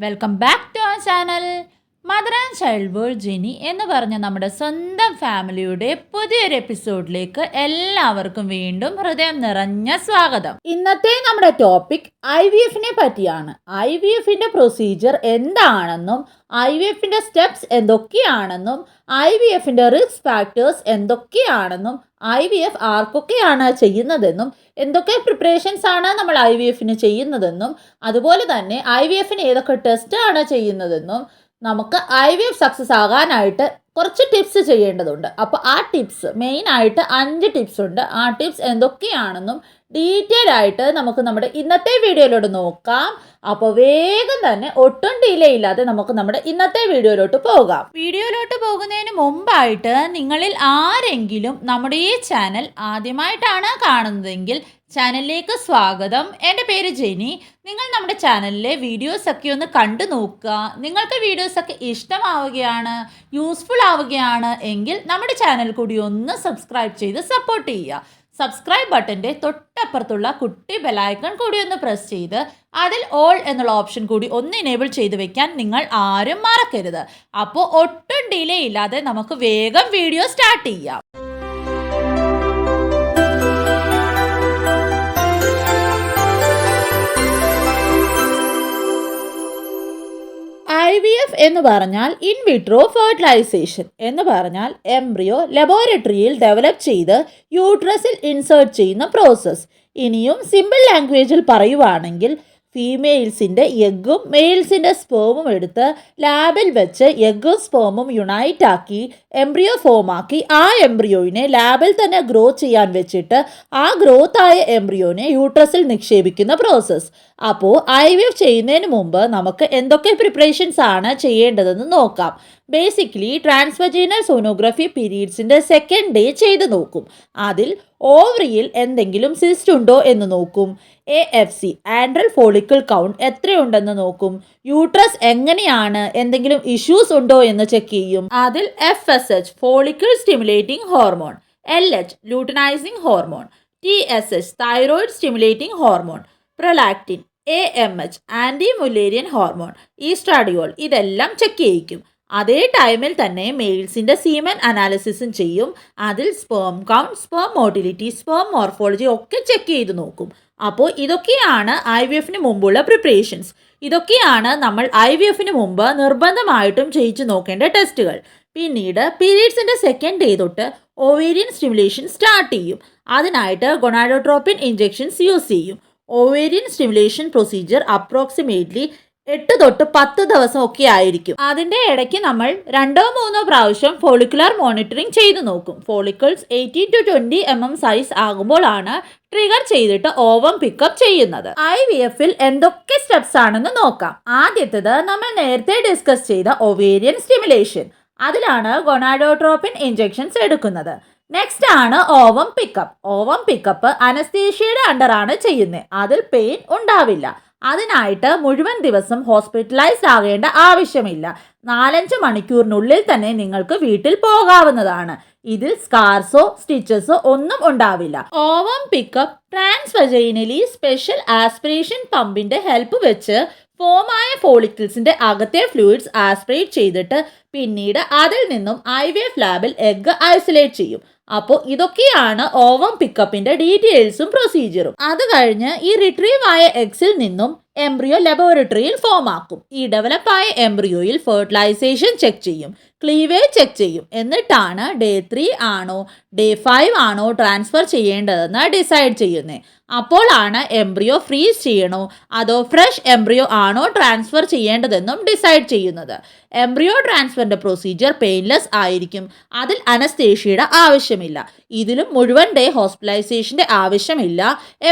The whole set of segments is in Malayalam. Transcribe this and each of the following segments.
Welcome back to our channel mother and child world Jenny എന്ന് പറഞ്ഞ നമ്മുടെ സ്വന്തം ഫാമിലിയുടെ പുതിയൊരു എപ്പിസോഡിലേക്ക് എല്ലാവർക്കും വീണ്ടും ഹൃദയം നിറഞ്ഞ സ്വാഗതം. ഇന്നത്തെ നമ്മുടെ ടോപ്പിക് IVFനെ പറ്റിയാണ്. IVFന്റെ പ്രൊസീജിയർ എന്താണെന്നും IVFന്റെ സ്റ്റെപ്സ് എന്തൊക്കെയാണെന്നും IVFന്റെ റിസ്ക് ഫാക്ടേഴ്സ് എന്തൊക്കെയാണെന്നും IVF ആർക്കൊക്കെയാണ് ചെയ്യുന്നതെന്നും എന്തൊക്കെ പ്രിപ്പറേഷൻസ് ആണ് നമ്മൾ IVFന് ചെയ്യുന്നതെന്നും അതുപോലെ തന്നെ IVFന് ഏതൊക്കെ ടെസ്റ്റാണ് ചെയ്യുന്നതെന്നും നമുക്ക് IVF സക്സസ് ആകാനായിട്ട് കുറച്ച് ടിപ്സ് ചെയ്യേണ്ടതുണ്ട്. അപ്പോൾ ആ ടിപ്സ് മെയിനായിട്ട് 5 ടിപ്സ് ഉണ്ട്. ആ ടിപ്സ് എന്തൊക്കെയാണെന്നും ഡീറ്റെയിൽ ആയിട്ട് നമുക്ക് നമ്മുടെ ഇന്നത്തെ വീഡിയോയിലോട്ട് നോക്കാം. അപ്പോൾ വേഗം തന്നെ ഒട്ടും ഡിലേ ഇല്ലാതെ നമുക്ക് നമ്മുടെ ഇന്നത്തെ വീഡിയോയിലോട്ട് പോകാം. വീഡിയോയിലോട്ട് പോകുന്നതിന് മുമ്പായിട്ട് നിങ്ങളിൽ ആരെങ്കിലും നമ്മുടെ ഈ ചാനൽ ആദ്യമായിട്ടാണ് കാണുന്നതെങ്കിൽ ചാനലിലേക്ക് സ്വാഗതം. എൻ്റെ പേര് ജെനി. നിങ്ങൾ നമ്മുടെ ചാനലിലെ വീഡിയോസൊക്കെ ഒന്ന് കണ്ടു നോക്കുക. നിങ്ങൾക്ക് വീഡിയോസൊക്കെ ഇഷ്ടമാവുകയാണ്, യൂസ്ഫുൾ ആവുകയാണ് എങ്കിൽ നമ്മുടെ ചാനൽ കൂടി ഒന്ന് സബ്സ്ക്രൈബ് ചെയ്ത് സപ്പോർട്ട് ചെയ്യുക. സബ്സ്ക്രൈബ് ബട്ടൻ്റെ തൊട്ടപ്പുറത്തുള്ള കുട്ടി ബെലൈക്കൺ കൂടി ഒന്ന് പ്രസ് ചെയ്ത് അതിൽ ഓൾ എന്നുള്ള ഓപ്ഷൻ കൂടി ഒന്ന് എനേബിൾ ചെയ്ത് വെക്കാൻ നിങ്ങൾ ആരും മറക്കരുത്. അപ്പോൾ ഒട്ടും ഡിലേ ഇല്ലാതെ നമുക്ക് വേഗം വീഡിയോ സ്റ്റാർട്ട് ചെയ്യാം. IVF എന്ന് പറഞ്ഞാൽ ഇൻ വിട്രോ ഫെർട്ടിലൈസേഷൻ എന്ന് പറഞ്ഞാൽ എംബ്രിയോ ലബോറട്ടറിയിൽ ഡെവലപ്പ് ചെയ്ത് യൂട്രസിൽ ഇൻസേർട്ട് ചെയ്യുന്ന പ്രോസസ്സ്. ഇനിയും സിമ്പിൾ ലാംഗ്വേജിൽ പറയുവാണെങ്കിൽ ഫീമെയിൽസിൻ്റെ എഗ്ഗും മെയിൽസിൻ്റെ സ്പേമും എടുത്ത് ലാബിൽ വെച്ച് എഗ്ഗും സ്പേമും യുണൈറ്റ് ആക്കി എംബ്രിയോ ഫോമാക്കി ആ എംബ്രിയോയിനെ ലാബിൽ തന്നെ ഗ്രോ ചെയ്യാൻ വെച്ചിട്ട് ആ ഗ്രോത്ത് ആയ എംബ്രിയോനെ യൂട്രസിൽ നിക്ഷേപിക്കുന്ന പ്രോസസ്സ്. അപ്പോൾ IVF ചെയ്യുന്നതിന് മുമ്പ് നമുക്ക് എന്തൊക്കെ പ്രിപ്പറേഷൻസ് ആണ് ചെയ്യേണ്ടതെന്ന് നോക്കാം. Basically transvaginal sonography പീരീഡ്സിൻ്റെ second day ചെയ്ത് നോക്കും. അതിൽ ഓവറിയിൽ എന്തെങ്കിലും സിസ്റ്റ് ഉണ്ടോ എന്ന് നോക്കും. AFC ആൻഡ്രൽ ഫോളിക്കിൾ കൗണ്ട് എത്രയുണ്ടെന്ന് നോക്കും. യൂട്രസ് എങ്ങനെയാണ്, എന്തെങ്കിലും ഇഷ്യൂസ് ഉണ്ടോ എന്ന് ചെക്ക് ചെയ്യും. അതിൽ FSH follicle stimulating hormone, LH luteinising hormone, TSH thyroid stimulating hormone, prolactin, AMH anti mullerian hormone, estradiol ഇതെല്ലാം ചെക്ക് ചെയ്യിക്കും. അതേ ടൈമിൽ തന്നെ മെയിൽസിൻ്റെ സീമൻ അനാലിസിസും ചെയ്യും. അതിൽ sperm count, sperm motility, sperm morphology ഒക്കെ ചെക്ക് ചെയ്ത് നോക്കും. അപ്പോൾ ഇതൊക്കെയാണ് IVFന് മുമ്പുള്ള പ്രിപ്പറേഷൻസ്. ഇതൊക്കെയാണ് നമ്മൾ IVFന് മുമ്പ് നിർബന്ധമായിട്ടും ചെയ്യിച്ചു നോക്കേണ്ട ടെസ്റ്റുകൾ. പിന്നീട് പീരീഡ്സിൻ്റെ സെക്കൻഡ് ഡേ തൊട്ട് ഓവേരിയൻ സ്റ്റിമുലേഷൻ സ്റ്റാർട്ട് ചെയ്യും. അതിനായിട്ട് ഗൊണാഡോട്രോപ്പിൻ ഇഞ്ചെക്ഷൻസ് യൂസ് ചെയ്യും. ഓവേരിയൻ സ്റ്റിമുലേഷൻ പ്രൊസീജിയർ അപ്രോക്സിമേറ്റ്ലി 8 തൊട്ട് 10 ദിവസം ഒക്കെ ആയിരിക്കും. അതിൻ്റെ ഇടയ്ക്ക് നമ്മൾ 2-3 പ്രാവശ്യം ഫോളിക്കുലർ മോണിറ്ററിംഗ് ചെയ്തു നോക്കും. ഫോളിക്കിൾസ് 18 to 20 mm സൈസ് ആകുമ്പോഴാണ് ട്രിഗർ ചെയ്തിട്ട് ഓവം പിക്കപ്പ് ചെയ്യുന്നത്. IVFൽ എന്തൊക്കെ സ്റ്റെപ്സ് ആണെന്ന് നോക്കാം. ആദ്യത്തേത് നമ്മൾ നേരത്തെ ഡിസ്കസ് ചെയ്ത ഒവേരിയൻ സ്റ്റിമുലേഷൻ. അതിലാണ് ഗൊണാഡോട്രോപ്പിൻ ഇഞ്ചെക്ഷൻസ് എടുക്കുന്നത്. നെക്സ്റ്റ് ആണ് ഓവം പിക്കപ്പ്. ഓവം പിക്കപ്പ് അനസ്തീഷ്യയുടെ അണ്ടറാണ് ചെയ്യുന്നത്. അതിൽ പെയിൻ ഉണ്ടാവില്ല. അതിനായിട്ട് മുഴുവൻ ദിവസം ഹോസ്പിറ്റലൈസ്ഡ് ആകേണ്ട ആവശ്യമില്ല. 4-5 മണിക്കൂറിനുള്ളിൽ തന്നെ നിങ്ങൾക്ക് വീട്ടിൽ പോകാവുന്നതാണ്. ഇതിൽ സ്കാർസോ സ്റ്റിച്ചസോ ഒന്നും ഉണ്ടാവില്ല. Ovum pickup transvaginally special aspiration പമ്പിന്റെ ഹെൽപ്പ് വെച്ച് ഫോമായ ഫോളിക്കിൾസിന്റെ അകത്തെ ഫ്ലൂയിഡ്സ് ആസ്പിറേറ്റ് ചെയ്തിട്ട് പിന്നീട് അതിൽ നിന്നും IVF ലാബിൽ എഗ്ഗ് ഐസൊലേറ്റ് ചെയ്യും. അപ്പോൾ ഇതൊക്കെയാണ് ഓവം പിക്കപ്പിന്റെ ഡീറ്റെയിൽസും പ്രൊസീജിയറും. അത് കഴിഞ്ഞ് ഈ റിട്രീവ് ആയ എഗ്സിൽ നിന്നും എംബ്രിയോ ലബോറട്ടറിയിൽ ഫോം ആക്കും. ഈ ഡെവലപ്പായ എംബ്രിയോയിൽ ഫെർട്ടിലൈസേഷൻ ചെക്ക് ചെയ്യും, ക്ലീവേജ് ചെക്ക് ചെയ്യും. എന്നിട്ടാണ് Day 3 ആണോ Day 5 ആണോ ട്രാൻസ്ഫർ ചെയ്യേണ്ടതെന്ന് ഡിസൈഡ് ചെയ്യുന്നത്. അപ്പോഴാണ് എംബ്രിയോ ഫ്രീസ് ചെയ്യണോ അതോ ഫ്രഷ് എംബ്രിയോ ആണോ ട്രാൻസ്ഫർ ചെയ്യേണ്ടതെന്നും ഡിസൈഡ് ചെയ്യുന്നത്. എംബ്രിയോ ട്രാൻസ്ഫറിൻ്റെ പ്രൊസീജിയർ പെയിൻലെസ് ആയിരിക്കും. അതിൽ അനസ്തേഷ്യയുടെ ആവശ്യമില്ല. ഇതിലും മുഴുവൻ ഡേ ഹോസ്പിറ്റലൈസേഷൻ്റെ ആവശ്യമില്ല.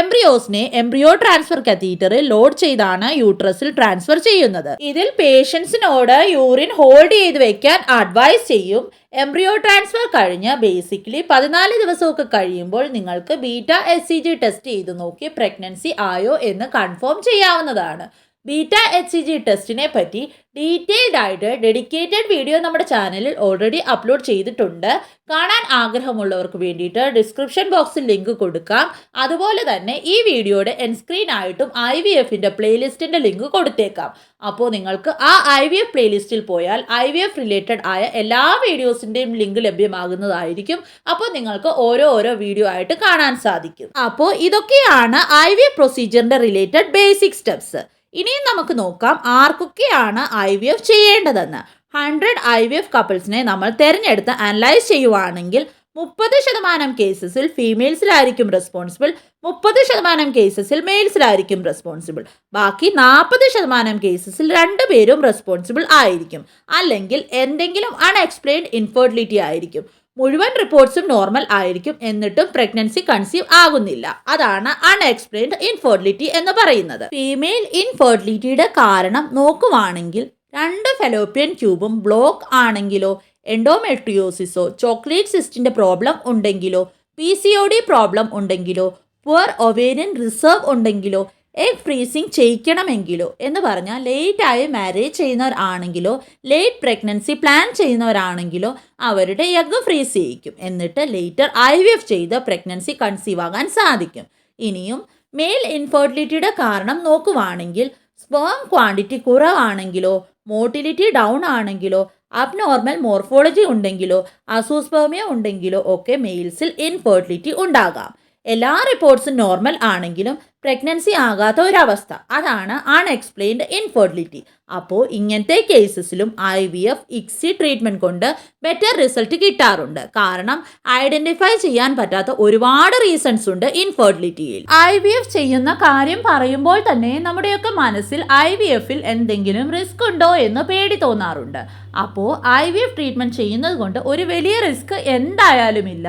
എംബ്രിയോസിനെ എംബ്രിയോ ട്രാൻസ്ഫർ കത്തീറ്ററിൽ ലോഡ് ചെയ്താണ് യൂട്രസിൽ ട്രാൻസ്ഫർ ചെയ്യുന്നത്. ഇതിൽ പേഷ്യൻസിനോട് യൂറിൻ ഹോൾഡ് ചെയ്ത് വെക്കാൻ അഡ്വൈസ് ചെയ്യും. എംബ്രിയോ ട്രാൻസ്ഫർ കഴിഞ്ഞ് ബേസിക്കലി 14 ദിവസമൊക്കെ കഴിയുമ്പോൾ നിങ്ങൾക്ക് ബീറ്റ SCG ടെസ്റ്റ് ചെയ്ത് നോക്കി പ്രഗ്നൻസി ആയോ എന്ന് കൺഫേം ചെയ്യാവുന്നതാണ്. ബീറ്റ HCG ടെസ്റ്റിനെ പറ്റി ഡീറ്റെയിൽഡ് ആയിട്ട് ഡെഡിക്കേറ്റഡ് വീഡിയോ നമ്മുടെ ചാനലിൽ ഓൾറെഡി അപ്ലോഡ് ചെയ്തിട്ടുണ്ട്. കാണാൻ ആഗ്രഹമുള്ളവർക്ക് വേണ്ടിയിട്ട് ഡിസ്ക്രിപ്ഷൻ ബോക്സിൽ ലിങ്ക് കൊടുക്കാം. അതുപോലെ തന്നെ ഈ വീഡിയോയുടെ എൻസ്ക്രീൻ ആയിട്ടും IVFന്റെ പ്ലേലിസ്റ്റിൻ്റെ ലിങ്ക് കൊടുത്തേക്കാം. അപ്പോൾ നിങ്ങൾക്ക് ആ IVF പ്ലേലിസ്റ്റിൽ പോയാൽ IVF റിലേറ്റഡ് ആയ എല്ലാ വീഡിയോസിൻ്റെയും ലിങ്ക് ലഭ്യമാകുന്നതായിരിക്കും. അപ്പോൾ നിങ്ങൾക്ക് ഓരോ വീഡിയോ ആയിട്ട് കാണാൻ സാധിക്കും. അപ്പോൾ ഇതൊക്കെയാണ് IVF പ്രൊസീജിയറിൻ്റെ റിലേറ്റഡ് ബേസിക് സ്റ്റെപ്സ്. ഇനിയും നമുക്ക് നോക്കാം ആർക്കൊക്കെയാണ് IVF ചെയ്യേണ്ടതെന്ന്. 100 IVF കപ്പിൾസിനെ നമ്മൾ തിരഞ്ഞെടുത്ത് അനലൈസ് ചെയ്യുവാണെങ്കിൽ 30% കേസസിൽ ഫീമെയിൽസിലായിരിക്കും റെസ്പോൺസിബിൾ, 30% കേസസിൽ മെയിൽസിലായിരിക്കും റെസ്പോൺസിബിൾ. ബാക്കി 40% കേസസിൽ രണ്ടുപേരും റെസ്പോൺസിബിൾ ആയിരിക്കും. അല്ലെങ്കിൽ എന്തെങ്കിലും അൺഎക്സ്പ്ലെയിൻഡ് ഇൻഫെർട്ടിലിറ്റി ആയിരിക്കും. മുഴുവൻ റിപ്പോർട്ട്സും നോർമൽ ആയിരിക്കും, എന്നിട്ടും പ്രഗ്നൻസി കൺസീവ് ആകുന്നില്ല. അതാണ് അൺഎക്സ്പ്ലെയിൻഡ് ഇൻഫെർട്ടിലിറ്റി എന്ന് പറയുന്നത്. ഫീമെയിൽ ഇൻഫെർട്ടിലിറ്റിയുടെ കാരണം നോക്കുവാണെങ്കിൽ 2 ഫെലോപ്പിയൻ ട്യൂബും ബ്ലോക്ക് ആണെങ്കിലോ, എൻഡോമെട്രിയോസിസോ, ചോക്ലേറ്റ് സിസ്റ്റിൻ്റെ പ്രോബ്ലം ഉണ്ടെങ്കിലോ, PCOD പ്രോബ്ലം ഉണ്ടെങ്കിലോ, പുവർ ഒവേരിയൻ റിസർവ് ഉണ്ടെങ്കിലോ, എഗ് ഫ്രീസിങ് ചെയ്യിക്കണമെങ്കിലോ എന്ന് പറഞ്ഞാൽ ലേറ്റായി മാരേജ് ചെയ്യുന്നവരാണെങ്കിലോ, ലേറ്റ് പ്രഗ്നൻസി പ്ലാൻ ചെയ്യുന്നവരാണെങ്കിലോ അവരുടെ എഗ് ഫ്രീസ് ചെയ്യിക്കും. എന്നിട്ട് ലേറ്റർ IVF ചെയ്ത് പ്രഗ്നൻസി കൺസീവ് ആകാൻ സാധിക്കും. ഇനിയും മെയിൽ ഇൻഫെർട്ടിലിറ്റിയുടെ കാരണം നോക്കുവാണെങ്കിൽ സ്പേം ക്വാണ്ടിറ്റി കുറവാണെങ്കിലോ, മോട്ടിലിറ്റി ഡൗൺ ആണെങ്കിലോ, അബ്നോർമൽ മോർഫോളജി ഉണ്ടെങ്കിലോ, അസൂസ്പെർമിയ ഉണ്ടെങ്കിലോ ഒക്കെ മെയിൽസിൽ ഇൻഫെർട്ടിലിറ്റി ഉണ്ടാകാം. എല്ലാ റിപ്പോർട്ട്സും നോർമൽ ആണെങ്കിലും പ്രഗ്നൻസി ആകാത്ത ഒരവസ്ഥ, അതാണ് അൺഎക്സ്പ്ലെയിൻഡ് ഇൻഫെർട്ടിലിറ്റി. അപ്പോൾ ഇങ്ങനത്തെ കേസസിലും IVF ICSI ട്രീറ്റ്മെൻറ്റ് കൊണ്ട് ബെറ്റർ റിസൾട്ട് കിട്ടാറുണ്ട്. കാരണം ഐഡൻറ്റിഫൈ ചെയ്യാൻ പറ്റാത്ത ഒരുപാട് റീസൺസ് ഉണ്ട് ഇൻഫെർട്ടിലിറ്റിയിൽ. IVF ചെയ്യുന്ന കാര്യം പറയുമ്പോൾ തന്നെ നമ്മുടെയൊക്കെ മനസ്സിൽ IVFൽ എന്തെങ്കിലും റിസ്ക് ഉണ്ടോ എന്ന് പേടി തോന്നാറുണ്ട്. അപ്പോൾ IVF ട്രീറ്റ്മെൻറ്റ് ചെയ്യുന്നത് കൊണ്ട് ഒരു വലിയ റിസ്ക് എന്തായാലും ഇല്ല.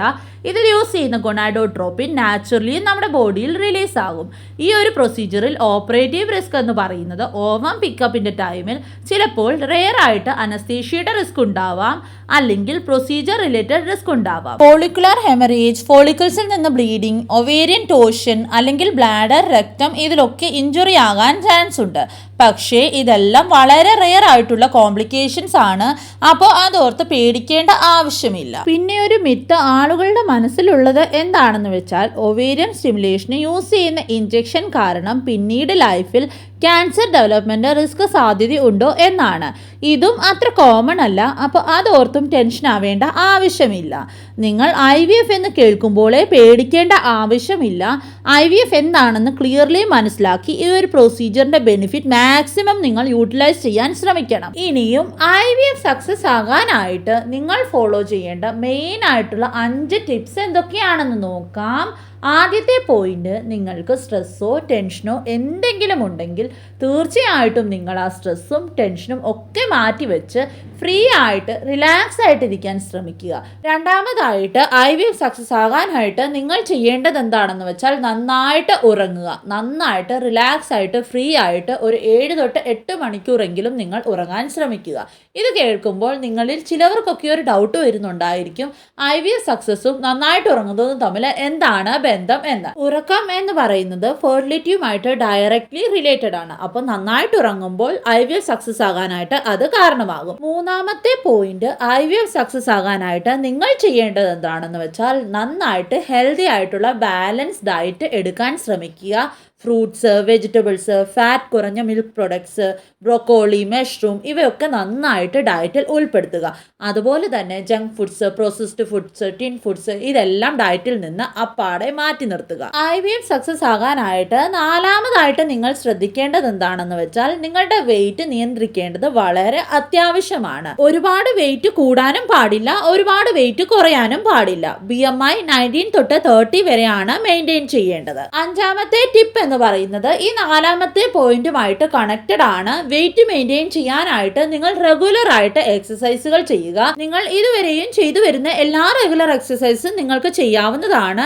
ഇതിൽ യൂസ് ചെയ്യുന്ന ഗൊണാഡോട്രോപ്പിൻ നാച്ചുറലി നമ്മുടെ ബോഡിയിൽ റിലീസ് ആകും. ഈ ഒരു പ്രൊസീജിയറിൽ ഓപ്പറേറ്റീവ് റിസ്ക് എന്ന് പറയുന്നത് ഓവം പിക്കപ്പിൻ്റെ ടൈമിൽ ചിലപ്പോൾ റെയർ ആയിട്ട് അനസ്തീഷ്യയുടെ റിസ്ക് ഉണ്ടാവാം, അല്ലെങ്കിൽ പ്രൊസീജിയർ റിലേറ്റഡ് റിസ്ക് ഉണ്ടാവാം. ഫോളിക്കുലർ ഹെമറേജ്, ഫോളിക്കിൾസിൽ നിന്ന് ബ്ലീഡിംഗ്, ഒവേരിയൻ ടോഷൻ അല്ലെങ്കിൽ ബ്ലാഡർ, രക്തം, ഇതിലൊക്കെ ഇഞ്ചുറി ആകാൻ ചാൻസ് ഉണ്ട്. പക്ഷേ ഇതെല്ലാം വളരെ റെയർ ആയിട്ടുള്ള കോംപ്ലിക്കേഷൻസ് ആണ്. അപ്പോൾ അതോർത്ത് പേടിക്കേണ്ട ആവശ്യമില്ല. പിന്നെ ഒരു മിത്ത് ആളുകളുടെ മനസ്സിലുള്ളത് എന്താണെന്ന് വെച്ചാൽ ഒവേരിയൻ സ്റ്റിമുലേഷന് യൂസ് ചെയ്യുന്ന ഇഞ്ചെക്ഷൻ കാരണം പിന്നീട് ലൈഫിൽ ക്യാൻസർ ഡെവലപ്മെൻറ്റ് റിസ്ക് സാധ്യത ഉണ്ടോ എന്നാണ്. ഇതും അത്ര കോമൺ അല്ല. അപ്പോൾ അതോർത്തും ടെൻഷൻ ആവേണ്ട ആവശ്യമില്ല. നിങ്ങൾ IVF എന്ന് കേൾക്കുമ്പോഴേ പേടിക്കേണ്ട ആവശ്യമില്ല. IVF എന്താണെന്ന് ക്ലിയർലി മനസ്സിലാക്കി ഈ ഒരു പ്രൊസീജിയറിൻ്റെ ബെനിഫിറ്റ് മാക്സിമം നിങ്ങൾ യൂട്ടിലൈസ് ചെയ്യാൻ ശ്രമിക്കണം. ഇനിയും IVF സക്സസ് ആകാനായിട്ട് നിങ്ങൾ ഫോളോ ചെയ്യേണ്ട മെയിൻ ആയിട്ടുള്ള 5 ടിപ്സ് എന്തൊക്കെയാണെന്ന് നോക്കാം. ആദ്യത്തെ പോയിന്റ്, നിങ്ങൾക്ക് സ്ട്രെസ്സോ ടെൻഷനോ എന്തെങ്കിലും ഉണ്ടെങ്കിൽ തീർച്ചയായിട്ടും നിങ്ങൾ ആ സ്ട്രെസ്സും ടെൻഷനും ഒക്കെ മാറ്റിവെച്ച് ഫ്രീ ആയിട്ട് റിലാക്സ് ആയിട്ടിരിക്കാൻ ശ്രമിക്കുക. രണ്ടാമതായിട്ട് IVF സക്സസ് ആകാനായിട്ട് നിങ്ങൾ ചെയ്യേണ്ടത് എന്താണെന്ന് വെച്ചാൽ നന്നായിട്ട് ഉറങ്ങുക. നന്നായിട്ട് റിലാക്സ് ആയിട്ട് ഫ്രീ ആയിട്ട് ഒരു 7 തൊട്ട് 8 മണിക്കൂറെങ്കിലും നിങ്ങൾ ഉറങ്ങാൻ ശ്രമിക്കുക. ഇത് കേൾക്കുമ്പോൾ നിങ്ങളിൽ ചിലവർക്കൊക്കെ ഒരു ഡൗട്ട് വരുന്നുണ്ടായിരിക്കും, IVF സക്സസ്സും നന്നായിട്ട് ഉറങ്ങുന്നതും തമ്മിൽ എന്താണ് ബന്ധം എന്ന്. ഉറക്കം എന്ന് പറയുന്നത് ഫെർട്ടിലിറ്റിയുമായിട്ട് ഡയറക്ട്ലി റിലേറ്റഡ് ആണ്. അപ്പോൾ നന്നായിട്ട് ഉറങ്ങുമ്പോൾ IVF സക്സസ് ആകാനായിട്ട് അത് കാരണമാകും. മൂന്നാമത്തെ പോയിന്റ്, IVF സക്സസ് ആകാനായിട്ട് നിങ്ങൾ ചെയ്യേണ്ടത് എന്താണെന്ന് വെച്ചാൽ നന്നായിട്ട് ഹെൽത്തി ആയിട്ടുള്ള ബാലൻസ് ഡയറ്റ് എടുക്കാൻ ശ്രമിക്കുക. ഫ്രൂട്ട്സ്, വെജിറ്റബിൾസ്, ഫാറ്റ് കുറഞ്ഞ മിൽക്ക് പ്രൊഡക്ട്സ്, ബ്രൊക്കോളി, മഷ്റൂം ഇവയൊക്കെ നന്നായിട്ട് ഡയറ്റിൽ ഉൾപ്പെടുത്തുക. അതുപോലെ തന്നെ junk foods, processed foods, tin foods ഇതെല്ലാം ഡയറ്റിൽ നിന്ന് അപ്പാടെ മാറ്റി നിർത്തുക. IVF സക്സസ് ആകാനായിട്ട് നാലാമതായിട്ട് നിങ്ങൾ ശ്രദ്ധിക്കേണ്ടത് എന്താണെന്ന് വെച്ചാൽ നിങ്ങളുടെ വെയിറ്റ് നിയന്ത്രിക്കേണ്ടത് വളരെ അത്യാവശ്യമാണ്. ഒരുപാട് വെയിറ്റ് കൂടാനും പാടില്ല, ഒരുപാട് വെയിറ്റ് കുറയാനും പാടില്ല. BMI 19 തൊട്ട് 30 വരെയാണ് മെയിൻറ്റെയിൻ ചെയ്യേണ്ടത്. അഞ്ചാമത്തെ ടിപ്പ് എന്ന് പറയുന്നത് ഈ നാലാമത്തെ പോയിന്റുമായിട്ട് കണക്റ്റഡ് ആണ്. വെയിറ്റ് മെയിൻറ്റെയിൻ ചെയ്യാനായിട്ട് നിങ്ങൾ റെഗുലർ ആയിട്ട് എക്സസൈസുകൾ ചെയ്യുക. നിങ്ങൾ ഇതുവരെയും ചെയ്തു വരുന്ന എല്ലാ റെഗുലർ എക്സസൈസും നിങ്ങൾക്ക് ചെയ്യാവുന്നതാണ്.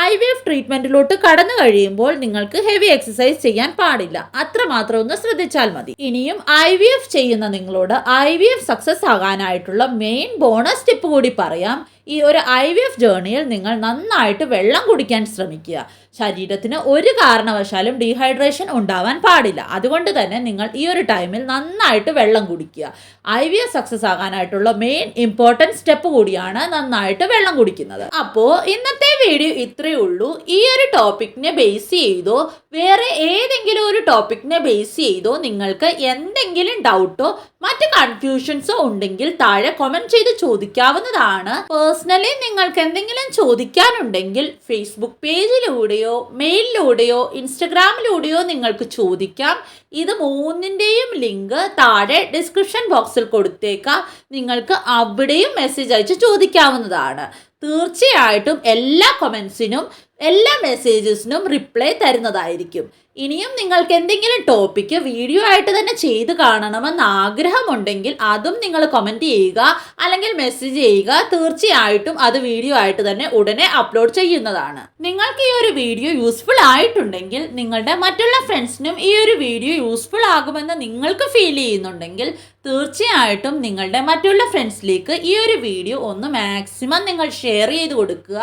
IVF ട്രീറ്റ്മെന്റിലോട്ട് കടന്നു കഴിയുമ്പോൾ നിങ്ങൾക്ക് ഹെവി എക്സസൈസ് ചെയ്യാൻ പാടില്ല. അത്രമാത്രം ഒന്ന് ശ്രദ്ധിച്ചാൽ മതി. ഇനിയും IVF ചെയ്യുന്ന നിങ്ങളോട് IVF സക്സസ് ആകാനായിട്ടുള്ള മെയിൻ ബോണസ് ടിപ്പ് കൂടി പറയാം. ഈ ഒരു IVF ജേർണിയിൽ നിങ്ങൾ നന്നായിട്ട് വെള്ളം കുടിക്കാൻ ശ്രമിക്കുക. ശരീരത്തിന് ഒരു കാരണവശാലും ഡീഹൈഡ്രേഷൻ ഉണ്ടാവാൻ പാടില്ല. അതുകൊണ്ട് തന്നെ നിങ്ങൾ ഈ ഒരു ടൈമിൽ നന്നായിട്ട് വെള്ളം കുടിക്കുക. IVF സക്സസ് ആകാനായിട്ടുള്ള മെയിൻ ഇമ്പോർട്ടൻറ്റ് സ്റ്റെപ്പ് കൂടിയാണ് നന്നായിട്ട് വെള്ളം കുടിക്കുന്നത്. അപ്പോൾ ഇന്നത്തെ വീഡിയോ ഇത്രയേ ഉള്ളൂ. ഈ ഒരു ടോപ്പിക്കിനെ ബേസ് ചെയ്തോ വേറെ ഏതെങ്കിലും ഒരു ടോപ്പിക്കിനെ ബേസ് ചെയ്തോ നിങ്ങൾക്ക് എന്തെങ്കിലും ഡൗട്ടോ മറ്റ് കൺഫ്യൂഷൻസോ ഉണ്ടെങ്കിൽ താഴെ കമന്റ് ചെയ്ത് ചോദിക്കാവുന്നതാണ്. പേഴ്സണലി നിങ്ങൾക്ക് എന്തെങ്കിലും ചോദിക്കാനുണ്ടെങ്കിൽ ഫേസ്ബുക്ക് പേജിലൂടെയോ മെയിലിലൂടെയോ ഇൻസ്റ്റഗ്രാമിലൂടെയോ നിങ്ങൾക്ക് ചോദിക്കാം. ഇത് മൂന്നിൻ്റെയും ലിങ്ക് താഴെ ഡിസ്ക്രിപ്ഷൻ ബോക്സിൽ കൊടുത്തേക്കാം. നിങ്ങൾക്ക് അവിടെയും മെസ്സേജ് അയച്ച് ചോദിക്കാവുന്നതാണ്. തീർച്ചയായിട്ടും എല്ലാ കമൻസിനും എല്ലാ മെസ്സേജസിനും റിപ്ലൈ തരുന്നതായിരിക്കും. ഇനിയും നിങ്ങൾക്ക് എന്തെങ്കിലും ടോപ്പിക്ക് വീഡിയോ ആയിട്ട് തന്നെ ചെയ്ത് കാണണമെന്ന് ആഗ്രഹമുണ്ടെങ്കിൽ അതും നിങ്ങൾ കമൻറ്റ് ചെയ്യുക, അല്ലെങ്കിൽ മെസ്സേജ് ചെയ്യുക. തീർച്ചയായിട്ടും അത് വീഡിയോ ആയിട്ട് തന്നെ ഉടനെ അപ്ലോഡ് ചെയ്യുന്നതാണ്. നിങ്ങൾക്ക് ഈ ഒരു വീഡിയോ യൂസ്ഫുൾ ആയിട്ടുണ്ടെങ്കിൽ നിങ്ങളുടെ മറ്റുള്ള ഫ്രണ്ട്സിനും ഈ ഒരു വീഡിയോ യൂസ്ഫുൾ ആകുമെന്ന് നിങ്ങൾക്ക് ഫീൽ ചെയ്യുന്നുണ്ടെങ്കിൽ തീർച്ചയായിട്ടും നിങ്ങളുടെ മറ്റുള്ള ഫ്രണ്ട്സിലേക്ക് ഈ ഒരു വീഡിയോ ഒന്ന് മാക്സിമം നിങ്ങൾ ഷെയർ ചെയ്ത് കൊടുക്കുക.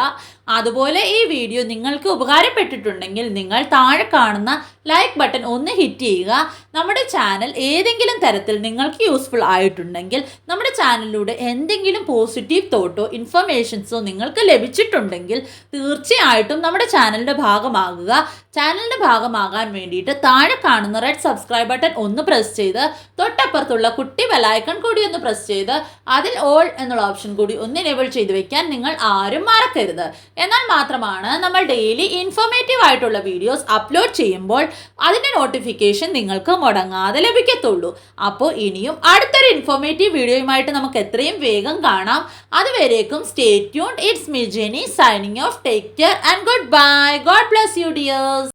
അതുപോലെ ഈ വീഡിയോ നിങ്ങൾക്ക് ഉപകാരപ്പെട്ടിട്ടുണ്ടെങ്കിൽ നിങ്ങൾ താഴെ കാണുന്ന ലൈക്ക് ബട്ടൺ ഒന്ന് ഹിറ്റ് ചെയ്യുക. നമ്മുടെ ചാനൽ ഏതെങ്കിലും തരത്തിൽ നിങ്ങൾക്ക് യൂസ്ഫുൾ ആയിട്ടുണ്ടെങ്കിൽ നമ്മുടെ ചാനലിലൂടെ എന്തെങ്കിലും പോസിറ്റീവ് തോട്ടോ ഇൻഫർമേഷൻസോ നിങ്ങൾക്ക് ലഭിച്ചിട്ടുണ്ടെങ്കിൽ തീർച്ചയായിട്ടും നമ്മുടെ ചാനലിൻ്റെ ഭാഗമാകുക. ചാനലിൻ്റെ ഭാഗമാകാൻ വേണ്ടിയിട്ട് താഴെ കാണുന്ന റെഡ് സബ്സ്ക്രൈബ് ബട്ടൺ ഒന്ന് പ്രസ് ചെയ്ത് തൊട്ടപ്പുറത്തുള്ള കുട്ടി ബെലൈക്കൺ കൂടി ഒന്ന് പ്രസ് ചെയ്ത് അതിൽ ഓൾ എന്നുള്ള ഓപ്ഷൻ കൂടി ഒന്ന് എനേബിൾ ചെയ്ത് വെക്കാൻ നിങ്ങൾ ആരും മറക്കരുത്. എന്നാൽ മാത്രമാണ് നമ്മൾ ഡെയിലി ഇൻഫോർമേറ്റീവ് ആയിട്ടുള്ള വീഡിയോസ് അപ്ലോഡ് ചെയ്യുമ്പോൾ അതിൻ്റെ നോട്ടിഫിക്കേഷൻ നിങ്ങൾക്ക് മുടങ്ങാതെ ലഭിക്കത്തുള്ളൂ. അപ്പോൾ ഇനിയും അടുത്തൊരു ഇൻഫോർമേറ്റീവ് വീഡിയോയുമായിട്ട് നമുക്ക് എത്രയും വേഗം കാണാം. അതുവരേക്കും stay tuned. It's me Jenny signing off. Take care and goodbye. God bless you dears.